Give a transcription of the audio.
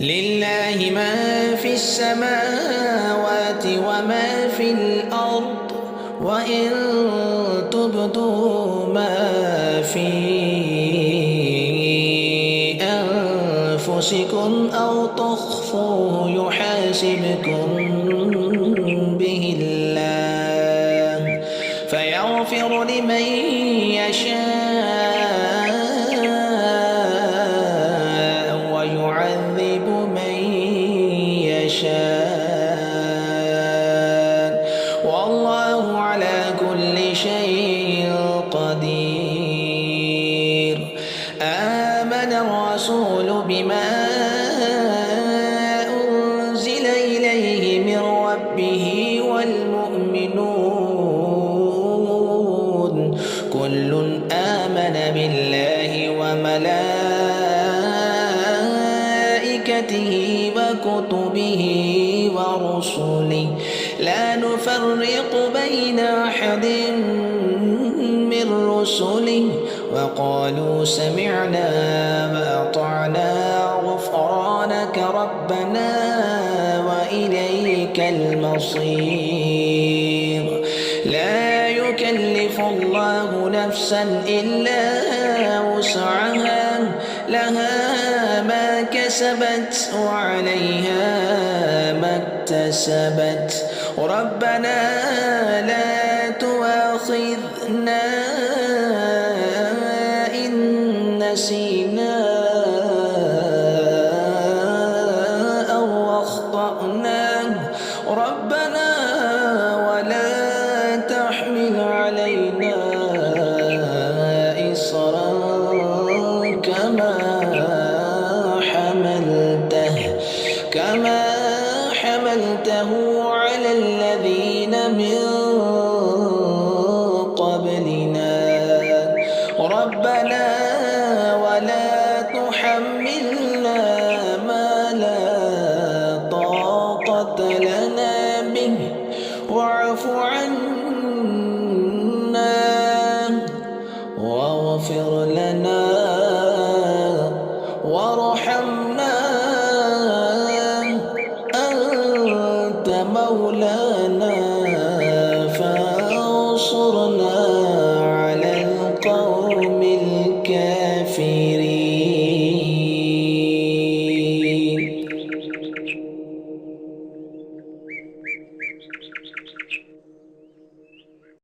لله ما في السماوات وما في الأرض وإن تبدوا ما في أنفسكم أو تخفوه يحاسبكم به الله فيغفر لمن يشاء ويعذب من يشاء والله على كل شيء قدير. آمن الرسول بما أنزل إليه من ربه والمؤمنون كل آمن بالله وملائكته وكتبه ورسله لا نفرق بين أحد من رسله وقالوا سمعنا وأطعنا غفرانك ربنا وإليك المصير. لا يكلف الله نفسا إلا وسعها لها ما كسبت وعليها ما اكتسبت ربنا لا تؤاخذنا إن نسينا أو أخطأنا ربنا ولا تحمل علينا إصرا كما حملته على الذين من قبلنا ربنا ولا تحملنا ما لا طاقة لنا به واعف عنا واغفر لنا